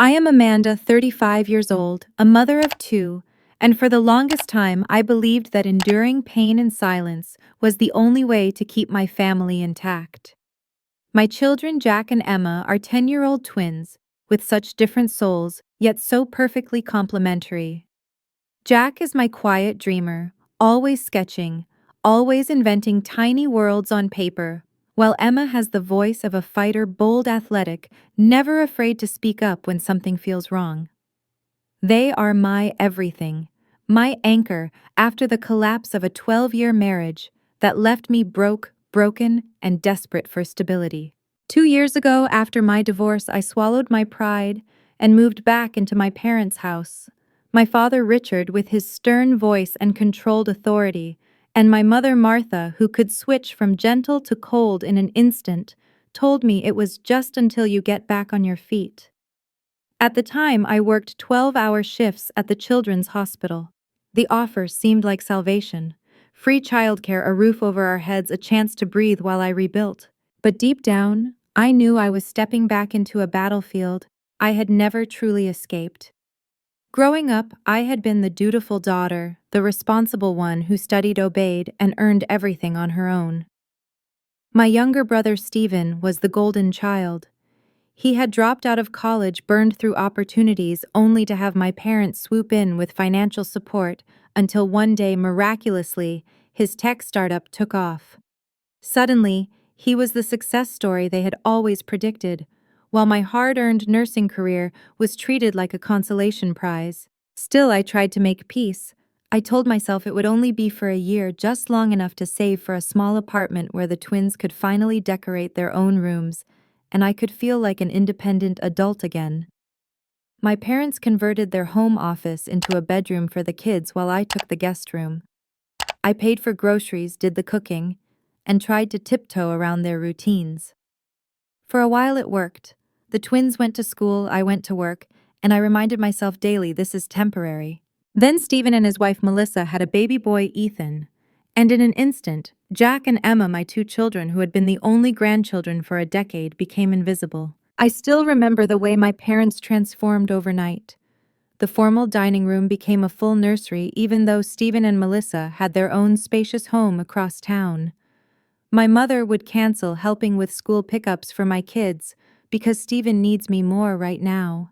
I am Amanda, 35 years old, a mother of two, and for the longest time I believed that enduring pain in silence was the only way to keep my family intact. My children, Jack and Emma, are 10-year-old twins, with such different souls, yet so perfectly complementary. Jack is my quiet dreamer, always sketching, always inventing tiny worlds on paper, while Emma has the voice of a fighter, bold, athletic, never afraid to speak up when something feels wrong. They are my everything, my anchor after the collapse of a 12-year marriage that left me broken, and desperate for stability. 2 years ago, after my divorce, I swallowed my pride and moved back into my parents' house. My father, Richard, with his stern voice and controlled authority, and my mother, Martha, who could switch from gentle to cold in an instant, told me it was just until you get back on your feet. At the time, I worked 12-hour shifts at the children's hospital. The offer seemed like salvation. Free childcare, a roof over our heads, a chance to breathe while I rebuilt. But deep down, I knew I was stepping back into a battlefield I had never truly escaped. Growing up, I had been the dutiful daughter, the responsible one who studied, obeyed, and earned everything on her own. My younger brother, Stephen, was the golden child. He had dropped out of college, burned through opportunities, only to have my parents swoop in with financial support until one day, miraculously, his tech startup took off. Suddenly, he was the success story they had always predicted, while my hard-earned nursing career was treated like a consolation prize. Still, I tried to make peace. I told myself it would only be for a year, just long enough to save for a small apartment where the twins could finally decorate their own rooms, and I could feel like an independent adult again. My parents converted their home office into a bedroom for the kids while I took the guest room. I paid for groceries, did the cooking, and tried to tiptoe around their routines. For a while it worked. The twins went to school, I went to work, and I reminded myself daily this is temporary. Then Stephen and his wife Melissa had a baby boy, Ethan, and in an instant, Jack and Emma, my two children who had been the only grandchildren for a decade, became invisible. I still remember the way my parents transformed overnight. The formal dining room became a full nursery, even though Stephen and Melissa had their own spacious home across town. My mother would cancel helping with school pickups for my kids because Stephen needs me more right now.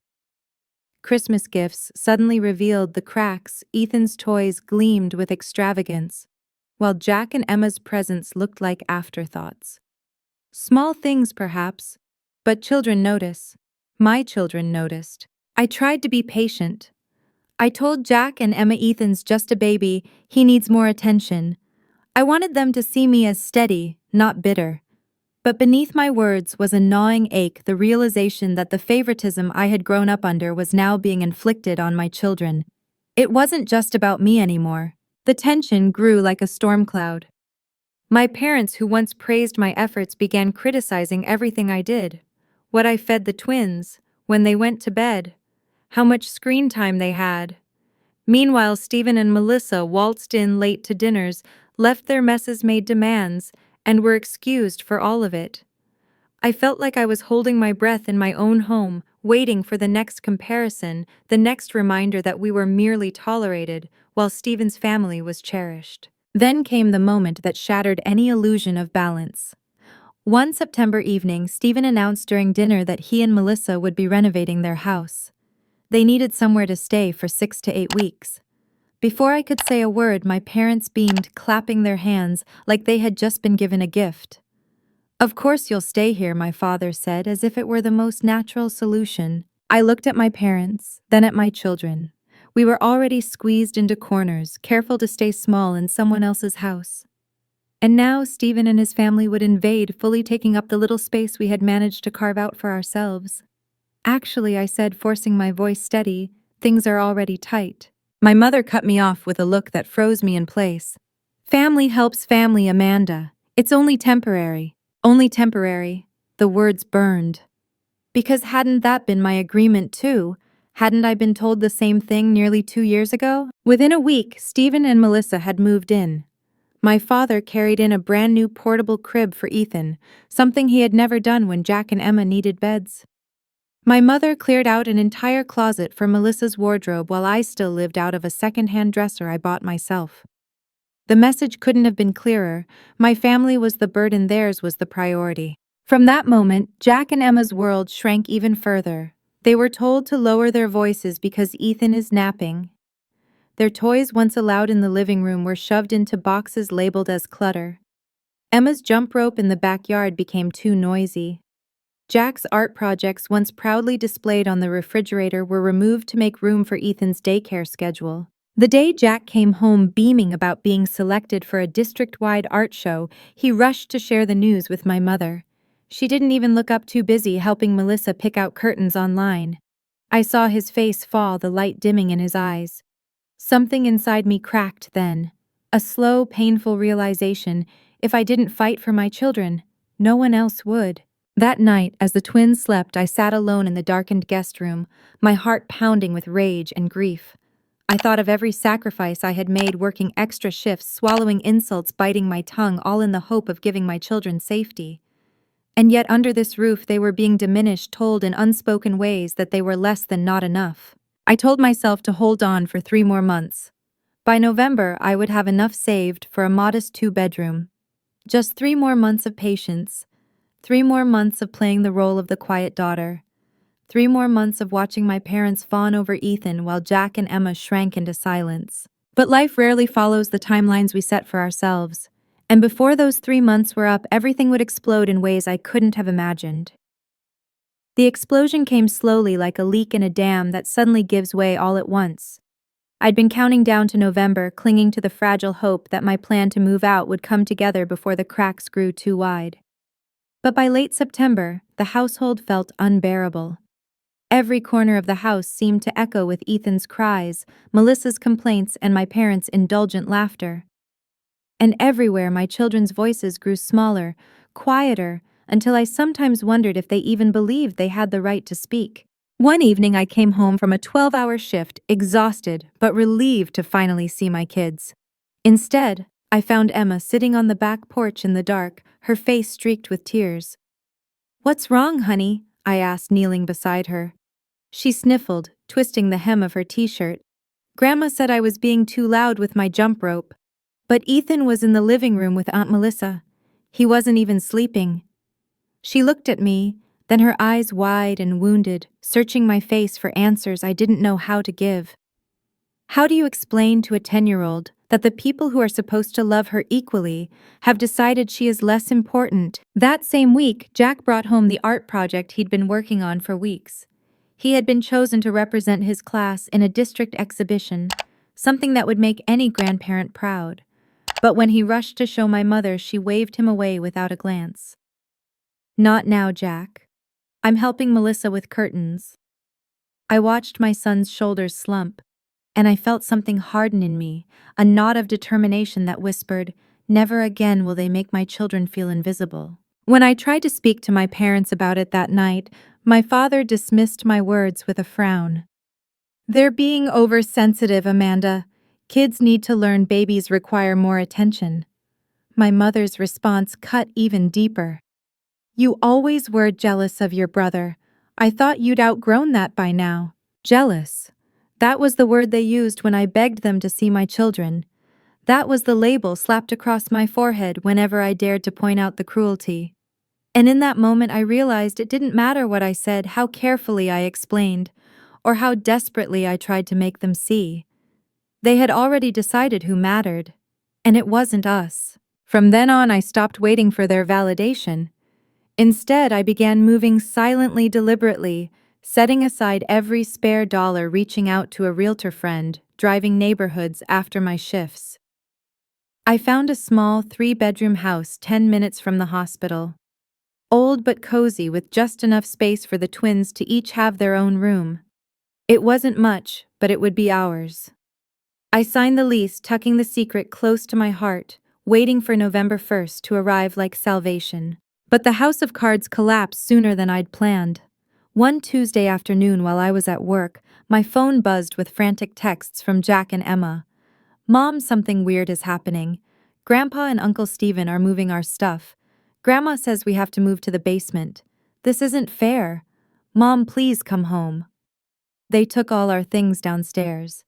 Christmas gifts suddenly revealed the cracks. Ethan's toys gleamed with extravagance, while Jack and Emma's presents looked like afterthoughts. Small things, perhaps, but children notice. My children noticed. I tried to be patient. I told Jack and Emma Ethan's just a baby, he needs more attention. I wanted them to see me as steady, not bitter. But beneath my words was a gnawing ache, the realization that the favoritism I had grown up under was now being inflicted on my children. It wasn't just about me anymore. The tension grew like a storm cloud. My parents, who once praised my efforts, began criticizing everything I did. What I fed the twins, when they went to bed, how much screen time they had. Meanwhile, Stephen and Melissa waltzed in late to dinners, left their messes, made demands, and were excused for all of it. I felt like I was holding my breath in my own home, waiting for the next comparison, the next reminder that we were merely tolerated, while Stephen's family was cherished. Then came the moment that shattered any illusion of balance. One September evening, Stephen announced during dinner that he and Melissa would be renovating their house. They needed somewhere to stay for 6 to 8 weeks. Before I could say a word, my parents beamed, clapping their hands like they had just been given a gift. "Of course you'll stay here," my father said, as if it were the most natural solution. I looked at my parents, then at my children. We were already squeezed into corners, careful to stay small in someone else's house. And now Stephen and his family would invade, fully taking up the little space we had managed to carve out for ourselves. "Actually," I said, forcing my voice steady, "things are already tight." My mother cut me off with a look that froze me in place. "Family helps family, Amanda. It's only temporary." Only temporary. The words burned. Because hadn't that been my agreement too? Hadn't I been told the same thing nearly 2 years ago? Within a week, Stephen and Melissa had moved in. My father carried in a brand new portable crib for Ethan, something he had never done when Jack and Emma needed beds. My mother cleared out an entire closet for Melissa's wardrobe while I still lived out of a second-hand dresser I bought myself. The message couldn't have been clearer. My family was the burden, theirs was the priority. From that moment, Jack and Emma's world shrank even further. They were told to lower their voices because Ethan is napping. Their toys, once allowed in the living room, were shoved into boxes labeled as clutter. Emma's jump rope in the backyard became too noisy. Jack's art projects, once proudly displayed on the refrigerator, were removed to make room for Ethan's daycare schedule. The day Jack came home beaming about being selected for a district-wide art show, he rushed to share the news with my mother. She didn't even look up, too busy helping Melissa pick out curtains online. I saw his face fall, the light dimming in his eyes. Something inside me cracked then. A slow, painful realization: if I didn't fight for my children, no one else would. That night, as the twins slept, I sat alone in the darkened guest room, my heart pounding with rage and grief. I thought of every sacrifice I had made, working extra shifts, swallowing insults, biting my tongue, all in the hope of giving my children safety. And yet under this roof they were being diminished, told in unspoken ways that they were less than not enough. I told myself to hold on for 3 more months. By November, I would have enough saved for a modest 2-bedroom. Just 3 more months of patience. 3 more months of playing the role of the quiet daughter. 3 more months of watching my parents fawn over Ethan while Jack and Emma shrank into silence. But life rarely follows the timelines we set for ourselves. And before those 3 months were up, everything would explode in ways I couldn't have imagined. The explosion came slowly, like a leak in a dam that suddenly gives way all at once. I'd been counting down to November, clinging to the fragile hope that my plan to move out would come together before the cracks grew too wide. But by late September, the household felt unbearable. Every corner of the house seemed to echo with Ethan's cries, Melissa's complaints, and my parents' indulgent laughter. And everywhere my children's voices grew smaller, quieter, until I sometimes wondered if they even believed they had the right to speak. One evening I came home from a 12-hour shift, exhausted but relieved to finally see my kids. Instead, I found Emma sitting on the back porch in the dark, her face streaked with tears. "What's wrong, honey?" I asked, kneeling beside her. She sniffled, twisting the hem of her t-shirt. "Grandma said I was being too loud with my jump rope." But Ethan was in the living room with Aunt Melissa. He wasn't even sleeping. She looked at me, then her eyes wide and wounded, searching my face for answers I didn't know how to give. How do you explain to a 10-year-old that the people who are supposed to love her equally have decided she is less important? That same week, Jack brought home the art project he'd been working on for weeks. He had been chosen to represent his class in a district exhibition, something that would make any grandparent proud. But when he rushed to show my mother, she waved him away without a glance. "Not now, Jack. I'm helping Melissa with curtains." I watched my son's shoulders slump, and I felt something harden in me, a knot of determination that whispered, "Never again will they make my children feel invisible." When I tried to speak to my parents about it that night, my father dismissed my words with a frown. "They're being oversensitive, Amanda. Kids need to learn babies require more attention." My mother's response cut even deeper. "You always were jealous of your brother. I thought you'd outgrown that by now." Jealous. That was the word they used when I begged them to see my children. That was the label slapped across my forehead whenever I dared to point out the cruelty. And in that moment I realized it didn't matter what I said, how carefully I explained, or how desperately I tried to make them see. They had already decided who mattered, and it wasn't us. From then on, I stopped waiting for their validation. Instead, I began moving silently, deliberately, setting aside every spare dollar, reaching out to a realtor friend, driving neighborhoods after my shifts. I found a small 3-bedroom house 10 minutes from the hospital. Old but cozy, with just enough space for the twins to each have their own room. It wasn't much, but it would be ours. I signed the lease, tucking the secret close to my heart, waiting for November 1st to arrive like salvation. But the house of cards collapsed sooner than I'd planned. One Tuesday afternoon while I was at work, my phone buzzed with frantic texts from Jack and Emma. "Mom, something weird is happening. Grandpa and Uncle Steven are moving our stuff. Grandma says we have to move to the basement. This isn't fair. "Mom, please come home." They took all our things downstairs.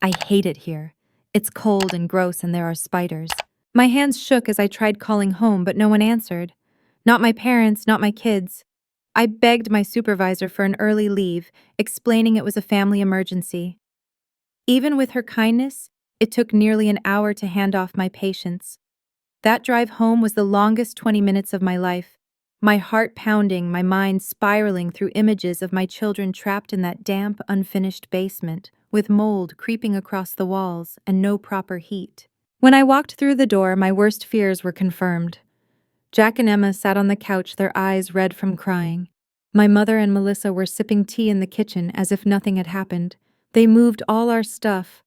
I hate it here. It's cold and gross and there are spiders. My hands shook as I tried calling home, but no one answered. Not my parents, not my kids. I begged my supervisor for an early leave, explaining it was a family emergency. Even with her kindness, it took nearly an hour to hand off my patients. That drive home was the longest 20 minutes of my life. My heart pounding, my mind spiraling through images of my children trapped in that damp, unfinished basement, with mold creeping across the walls and no proper heat. When I walked through the door, my worst fears were confirmed. Jack and Emma sat on the couch, their eyes red from crying. My mother and Melissa were sipping tea in the kitchen as if nothing had happened. They moved all our stuff.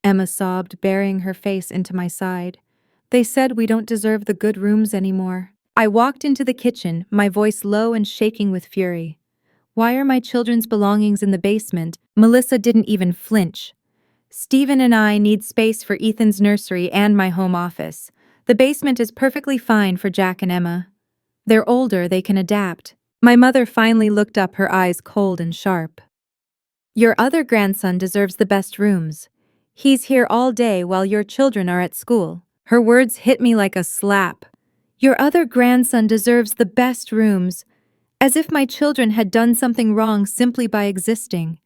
Emma sobbed, burying her face into my side. They said we don't deserve the good rooms anymore. I walked into the kitchen, my voice low and shaking with fury. Why are my children's belongings in the basement? Melissa didn't even flinch. Stephen and I need space for Ethan's nursery and my home office. The basement is perfectly fine for Jack and Emma. They're older, they can adapt. My mother finally looked up, her eyes cold and sharp. Your other grandson deserves the best rooms. He's here all day while your children are at school. Her words hit me like a slap. Your other grandson deserves the best rooms. As if my children had done something wrong simply by existing.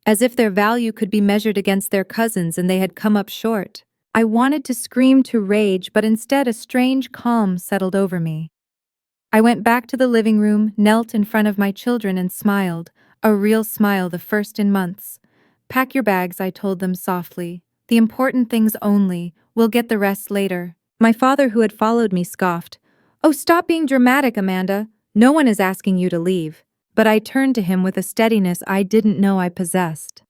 As if their value could be measured against their cousins and they had come up short. I wanted to scream to rage, but instead a strange calm settled over me. I went back to the living room, knelt in front of my children and smiled, a real smile, the first in months. Pack your bags, I told them softly. The important things only, we'll get the rest later. My father, who had followed me, scoffed. Oh, stop being dramatic, Amanda. No one is asking you to leave. But I turned to him with a steadiness I didn't know I possessed.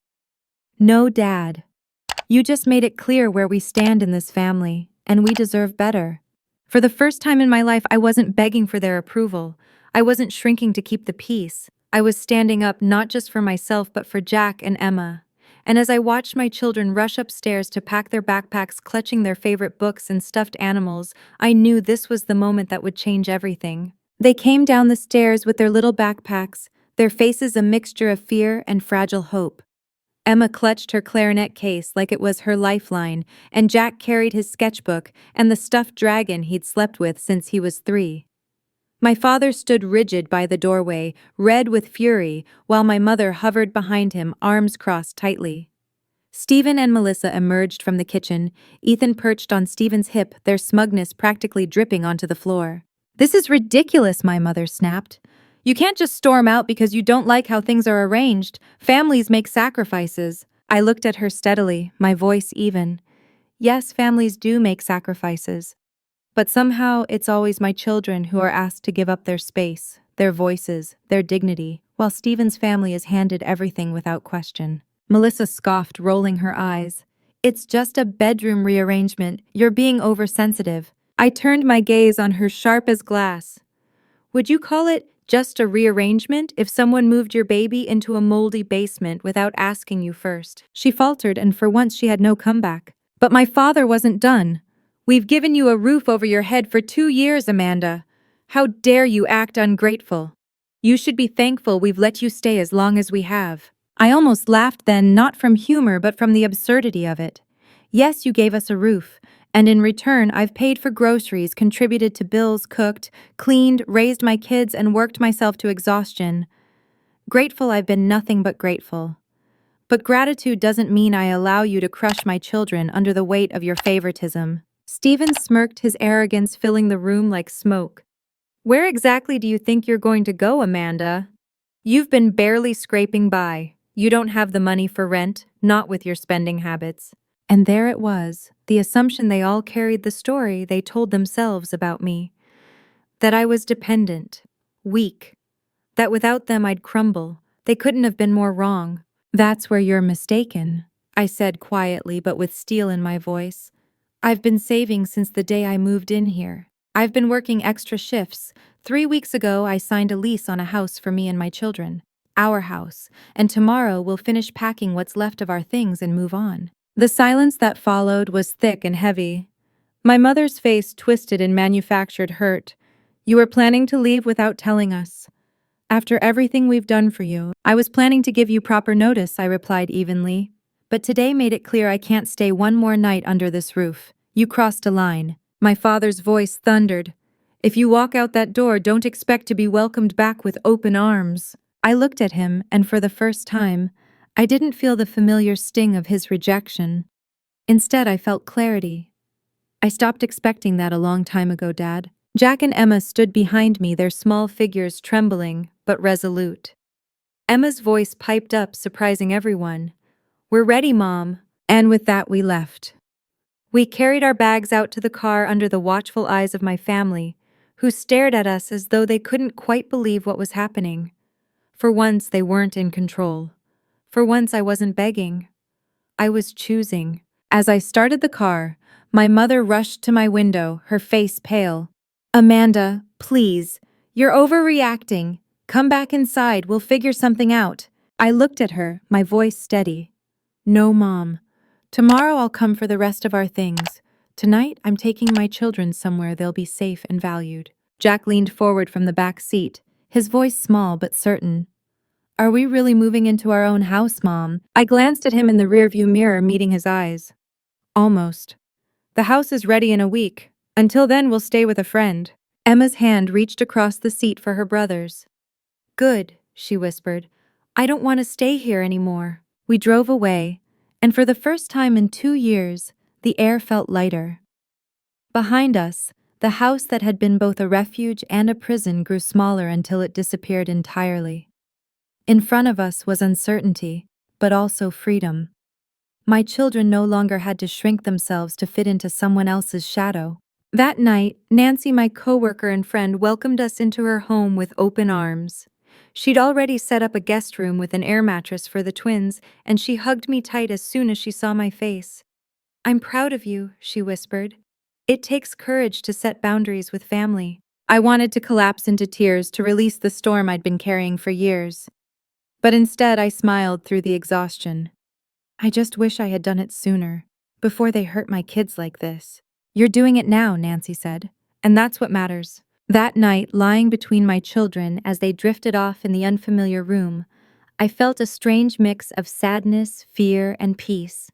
No, Dad. You just made it clear where we stand in this family, and we deserve better. For the first time in my life, I wasn't begging for their approval. I wasn't shrinking to keep the peace. I was standing up not just for myself, but for Jack and Emma. And as I watched my children rush upstairs to pack their backpacks, clutching their favorite books and stuffed animals, I knew this was the moment that would change everything. They came down the stairs with their little backpacks, their faces a mixture of fear and fragile hope. Emma clutched her clarinet case like it was her lifeline, and Jack carried his sketchbook and the stuffed dragon he'd slept with since he was 3. My father stood rigid by the doorway, red with fury, while my mother hovered behind him, arms crossed tightly. Stephen and Melissa emerged from the kitchen, Ethan perched on Stephen's hip, their smugness practically dripping onto the floor. This is ridiculous, my mother snapped. You can't just storm out because you don't like how things are arranged. Families make sacrifices. I looked at her steadily, my voice even. Yes, families do make sacrifices. But somehow it's always my children who are asked to give up their space, their voices, their dignity, while Stephen's family is handed everything without question. Melissa scoffed, rolling her eyes. It's just a bedroom rearrangement. You're being oversensitive. I turned my gaze on her, sharp as glass. Would you call it just a rearrangement if someone moved your baby into a moldy basement without asking you first? She faltered, and for once she had no comeback. But my father wasn't done. We've given you a roof over your head for 2 years, Amanda. How dare you act ungrateful? You should be thankful we've let you stay as long as we have. I almost laughed then, not from humor but from the absurdity of it. Yes, you gave us a roof, and in return I've paid for groceries, contributed to bills, cooked, cleaned, raised my kids, and worked myself to exhaustion. Grateful I've been, nothing but grateful. But gratitude doesn't mean I allow you to crush my children under the weight of your favoritism. Stephen smirked, his arrogance filling the room like smoke. Where exactly do you think you're going to go, Amanda? You've been barely scraping by. You don't have the money for rent, not with your spending habits. And there it was, the assumption they all carried, the story they told themselves about me. That I was dependent, weak, that without them I'd crumble. They couldn't have been more wrong. That's where you're mistaken, I said quietly but with steel in my voice. I've been saving since the day I moved in here. I've been working extra shifts. 3 weeks ago I signed a lease on a house for me and my children. Our house. And tomorrow we'll finish packing what's left of our things and move on. The silence that followed was thick and heavy. My mother's face twisted in manufactured hurt. You were planning to leave without telling us. After everything we've done for you, I was planning to give you proper notice, I replied evenly. But today made it clear I can't stay one more night under this roof. You crossed a line. My father's voice thundered. If you walk out that door, don't expect to be welcomed back with open arms. I looked at him, and for the first time, I didn't feel the familiar sting of his rejection. Instead, I felt clarity. I stopped expecting that a long time ago, Dad. Jack and Emma stood behind me, their small figures trembling, but resolute. Emma's voice piped up, surprising everyone. We're ready, Mom. And with that, we left. We carried our bags out to the car under the watchful eyes of my family, who stared at us as though they couldn't quite believe what was happening. For once, they weren't in control. For once, I wasn't begging. I was choosing. As I started the car, my mother rushed to my window, her face pale. Amanda, please. You're overreacting. Come back inside, we'll figure something out. I looked at her, my voice steady. No, Mom. Tomorrow I'll come for the rest of our things. Tonight, I'm taking my children somewhere they'll be safe and valued. Jack leaned forward from the back seat, his voice small but certain. Are we really moving into our own house, Mom? I glanced at him in the rearview mirror, meeting his eyes. Almost. The house is ready in a week. Until then, we'll stay with a friend. Emma's hand reached across the seat for her brother's. Good, she whispered. I don't want to stay here anymore. We drove away, and for the first time in 2 years, the air felt lighter. Behind us, the house that had been both a refuge and a prison grew smaller until it disappeared entirely. In front of us was uncertainty, but also freedom. My children no longer had to shrink themselves to fit into someone else's shadow. That night, Nancy, my coworker and friend, welcomed us into her home with open arms. She'd already set up a guest room with an air mattress for the twins, and she hugged me tight as soon as she saw my face. I'm proud of you, she whispered. It takes courage to set boundaries with family. I wanted to collapse into tears to release the storm I'd been carrying for years. But instead, I smiled through the exhaustion. I just wish I had done it sooner, before they hurt my kids like this. You're doing it now, Nancy said, and that's what matters. That night, lying between my children as they drifted off in the unfamiliar room, I felt a strange mix of sadness, fear, and peace.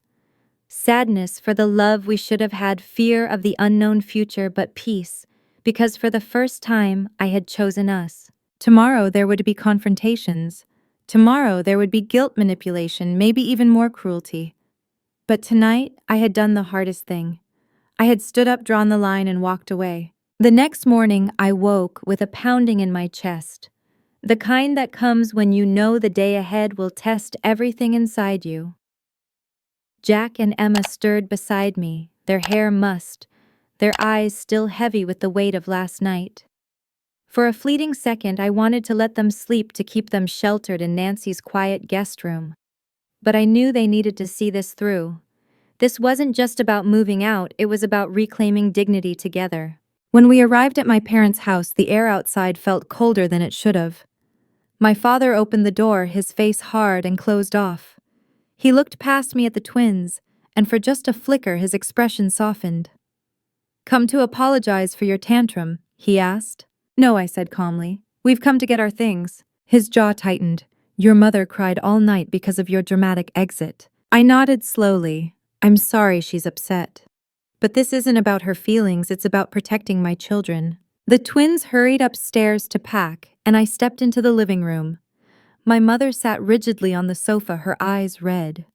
Sadness for the love we should have had, fear of the unknown future, but peace, because for the first time I had chosen us. Tomorrow there would be confrontations. Tomorrow there would be guilt manipulation, maybe even more cruelty. But tonight I had done the hardest thing. I had stood up, drawn the line, and walked away. The next morning I woke with a pounding in my chest. The kind that comes when you know the day ahead will test everything inside you. Jack and Emma stirred beside me, their hair mussed, their eyes still heavy with the weight of last night. For a fleeting second, I wanted to let them sleep to keep them sheltered in Nancy's quiet guest room. But I knew they needed to see this through. This wasn't just about moving out, it was about reclaiming dignity together. When we arrived at my parents' house, the air outside felt colder than it should have. My father opened the door, his face hard and closed off. He looked past me at the twins, and for just a flicker his expression softened. Come to apologize for your tantrum, he asked. No, I said calmly. We've come to get our things. His jaw tightened. Your mother cried all night because of your dramatic exit. I nodded slowly. I'm sorry she's upset. But this isn't about her feelings, it's about protecting my children. The twins hurried upstairs to pack, and I stepped into the living room. My mother sat rigidly on the sofa, her eyes red.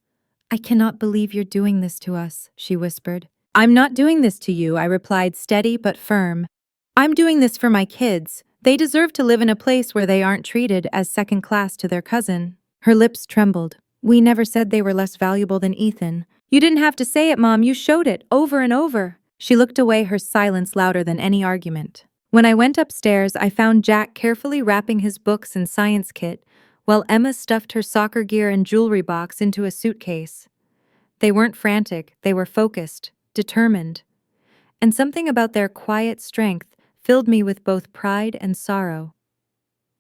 I cannot believe you're doing this to us, she whispered. I'm not doing this to you, I replied, steady but firm. I'm doing this for my kids. They deserve to live in a place where they aren't treated as second class to their cousin. Her lips trembled. We never said they were less valuable than Ethan. You didn't have to say it, Mom. You showed it over and over. She looked away, her silence louder than any argument. When I went upstairs, I found Jack carefully wrapping his books and science kit, while Emma stuffed her soccer gear and jewelry box into a suitcase. They weren't frantic, they were focused, determined. And something about their quiet strength filled me with both pride and sorrow.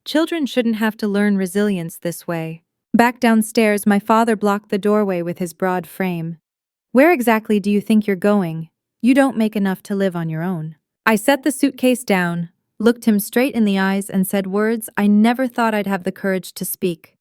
Children shouldn't have to learn resilience this way. Back downstairs, my father blocked the doorway with his broad frame. Where exactly do you think you're going? You don't make enough to live on your own. I set the suitcase down. looked him straight in the eyes, and said words I never thought I'd have the courage to speak.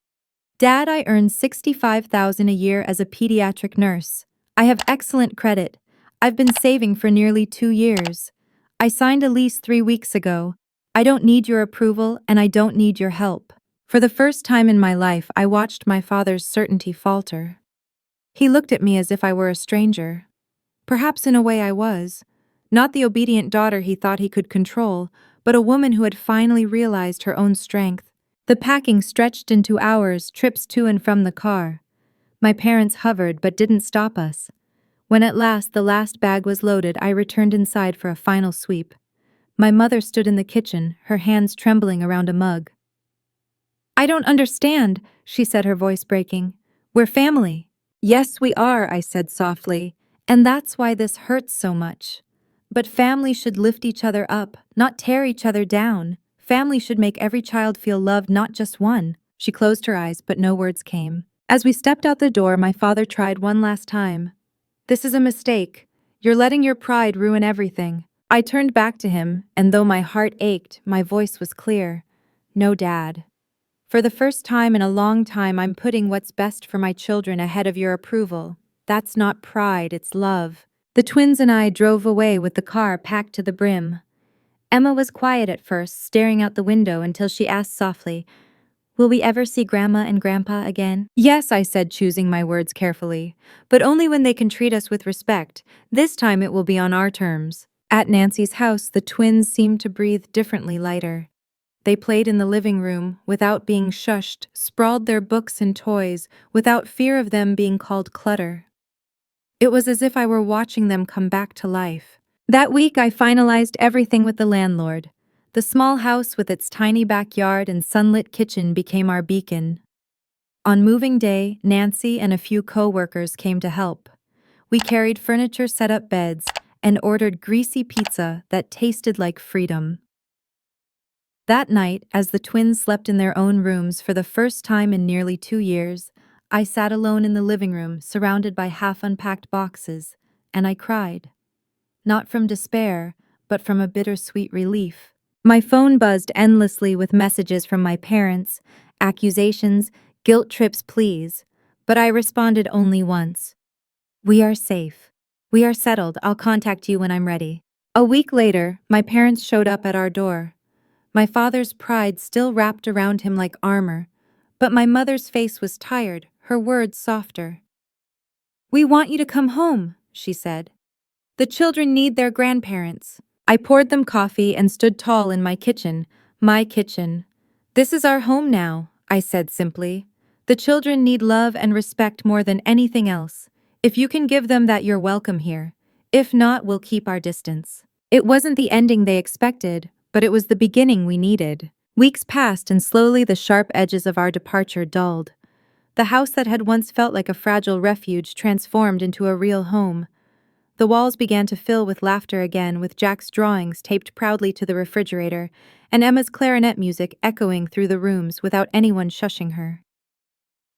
Dad, I earn $65,000 a year as a pediatric nurse. I have excellent credit. I've been saving for nearly 2 years. I signed a lease 3 weeks ago. I don't need your approval, and I don't need your help. For the first time in my life, I watched my father's certainty falter. He looked at me as if I were a stranger. Perhaps in a way I was. Not the obedient daughter he thought he could control, but a woman who had finally realized her own strength. The packing stretched into hours, trips to and from the car. My parents hovered but didn't stop us. When at last the last bag was loaded, I returned inside for a final sweep. My mother stood in the kitchen, her hands trembling around a mug. I don't understand, she said, her voice breaking. We're family. Yes, we are, I said softly, and that's why this hurts so much. But family should lift each other up, not tear each other down. Family should make every child feel loved, not just one. She closed her eyes, but no words came. As we stepped out the door, my father tried one last time. This is a mistake. You're letting your pride ruin everything. I turned back to him, and though my heart ached, my voice was clear. No, Dad. For the first time in a long time, I'm putting what's best for my children ahead of your approval. That's not pride, it's love. The twins and I drove away with the car packed to the brim. Emma was quiet at first, staring out the window until she asked softly, Will we ever see Grandma and Grandpa again? Yes, I said, choosing my words carefully, but only when they can treat us with respect. This time it will be on our terms. At Nancy's house, the twins seemed to breathe differently, lighter. They played in the living room, without being shushed, sprawled their books and toys, without fear of them being called clutter. It was as if I were watching them come back to life. That week I finalized everything with the landlord. The small house with its tiny backyard and sunlit kitchen became our beacon. On moving day, Nancy and a few co-workers came to help. We carried furniture, set up beds, and ordered greasy pizza that tasted like freedom. That night, as the twins slept in their own rooms for the first time in nearly 2 years, I sat alone in the living room, surrounded by half-unpacked boxes, and I cried. Not from despair, but from a bittersweet relief. My phone buzzed endlessly with messages from my parents, accusations, guilt trips, pleas, but I responded only once. We are safe. We are settled. I'll contact you when I'm ready. A week later, my parents showed up at our door. My father's pride still wrapped around him like armor, but my mother's face was tired, her words softer. We want you to come home, she said. The children need their grandparents. I poured them coffee and stood tall in my kitchen. My kitchen. This is our home now, I said simply. The children need love and respect more than anything else. If you can give them that, you're welcome here. If not, we'll keep our distance. It wasn't the ending they expected, but it was the beginning we needed. Weeks passed, and slowly the sharp edges of our departure dulled. The house that had once felt like a fragile refuge transformed into a real home. The walls began to fill with laughter again, with Jack's drawings taped proudly to the refrigerator, and Emma's clarinet music echoing through the rooms without anyone shushing her.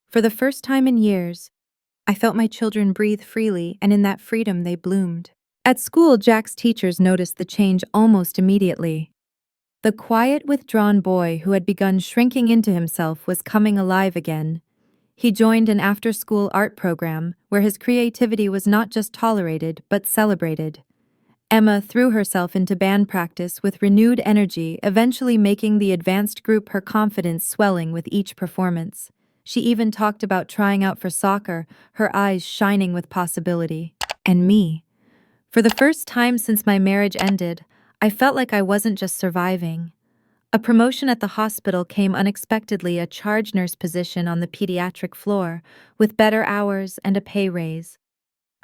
For the first time in years, I felt my children breathe freely, and in that freedom they bloomed. At school, Jack's teachers noticed the change almost immediately. The quiet, withdrawn boy who had begun shrinking into himself was coming alive again. He joined an after-school art program where his creativity was not just tolerated but celebrated. Emma threw herself into band practice with renewed energy, eventually making the advanced group, her confidence swelling with each performance. She even talked about trying out for soccer, her eyes shining with possibility. And me. For the first time since my marriage ended, I felt like I wasn't just surviving. A promotion at the hospital came unexpectedly, a charge nurse position on the pediatric floor, with better hours and a pay raise.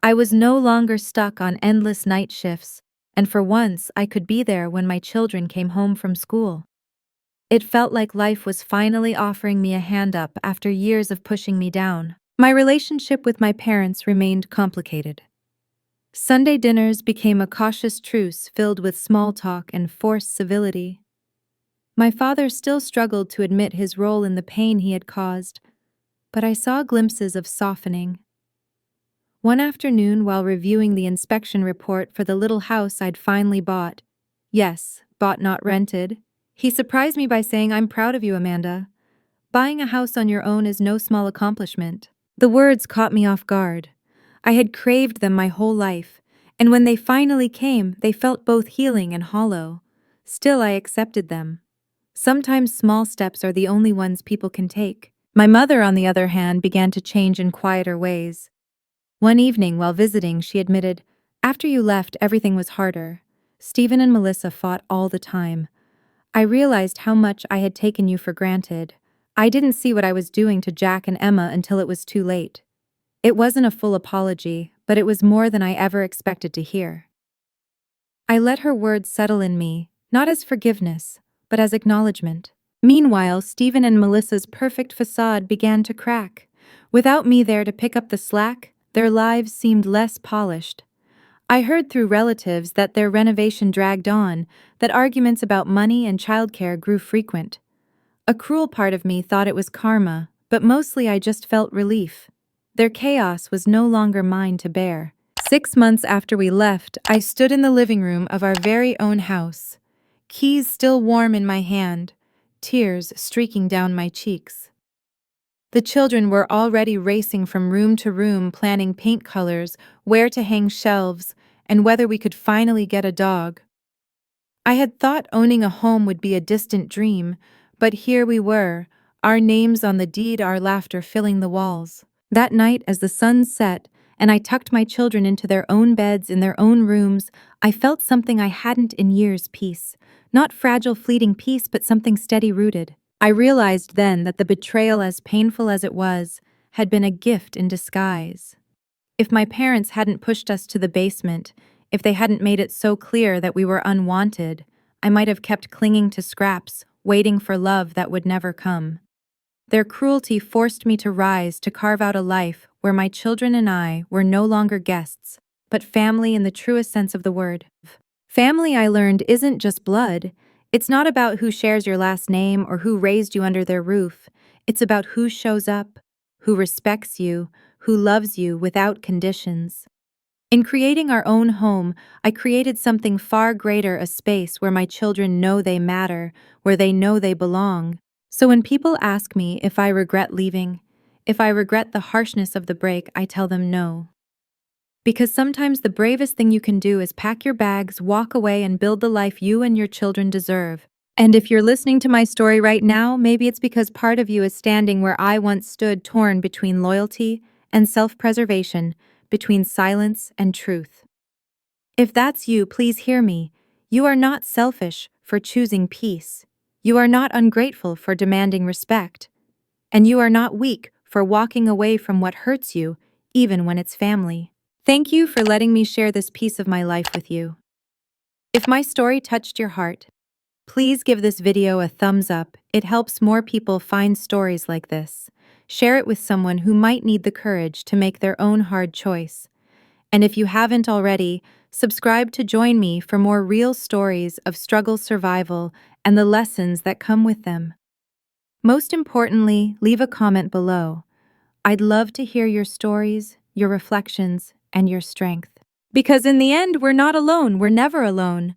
I was no longer stuck on endless night shifts, and for once I could be there when my children came home from school. It felt like life was finally offering me a hand up after years of pushing me down. My relationship with my parents remained complicated. Sunday dinners became a cautious truce filled with small talk and forced civility. My father still struggled to admit his role in the pain he had caused, but I saw glimpses of softening. One afternoon, while reviewing the inspection report for the little house I'd finally bought, yes, bought, not rented. He surprised me by saying, "I'm proud of you, Amanda. Buying a house on your own is no small accomplishment." The words caught me off guard. I had craved them my whole life, and when they finally came, they felt both healing and hollow. Still, I accepted them. Sometimes small steps are the only ones people can take. My mother, on the other hand, began to change in quieter ways. One evening, while visiting, she admitted, "After you left, everything was harder. Stephen and Melissa fought all the time. I realized how much I had taken you for granted. I didn't see what I was doing to Jack and Emma until it was too late." It wasn't a full apology, but it was more than I ever expected to hear. I let her words settle in me, not as forgiveness, but as acknowledgement. Meanwhile, Stephen and Melissa's perfect facade began to crack. Without me there to pick up the slack, their lives seemed less polished. I heard through relatives that their renovation dragged on, that arguments about money and childcare grew frequent. A cruel part of me thought it was karma, but mostly I just felt relief. Their chaos was no longer mine to bear. 6 months after we left, I stood in the living room of our very own house, keys still warm in my hand, tears streaking down my cheeks. The children were already racing from room to room, planning paint colors, where to hang shelves, and whether we could finally get a dog. I had thought owning a home would be a distant dream, but here we were, our names on the deed, our laughter filling the walls. That night, as the sun set, and I tucked my children into their own beds in their own rooms, I felt something I hadn't in years: peace. Not fragile, fleeting peace, but something steady-rooted. I realized then that the betrayal, as painful as it was, had been a gift in disguise. If my parents hadn't pushed us to the basement, if they hadn't made it so clear that we were unwanted, I might have kept clinging to scraps, waiting for love that would never come. Their cruelty forced me to rise, to carve out a life where my children and I were no longer guests, but family in the truest sense of the word. Family, I learned, isn't just blood. It's not about who shares your last name or who raised you under their roof. It's about who shows up, who respects you, who loves you without conditions. In creating our own home, I created something far greater, a space where my children know they matter, where they know they belong. So when people ask me if I regret leaving, if I regret the harshness of the break, I tell them no. Because sometimes the bravest thing you can do is pack your bags, walk away, and build the life you and your children deserve. And if you're listening to my story right now, maybe it's because part of you is standing where I once stood, torn between loyalty and self-preservation, between silence and truth. If that's you, please hear me. You are not selfish for choosing peace. You are not ungrateful for demanding respect. And you are not weak for walking away from what hurts you, even when it's family. Thank you for letting me share this piece of my life with you. If my story touched your heart, please give this video a thumbs up. It helps more people find stories like this. Share it with someone who might need the courage to make their own hard choice. And if you haven't already, subscribe to join me for more real stories of struggle, survival, and the lessons that come with them. Most importantly, leave a comment below. I'd love to hear your stories, your reflections, and your strength. Because in the end, we're not alone. We're never alone.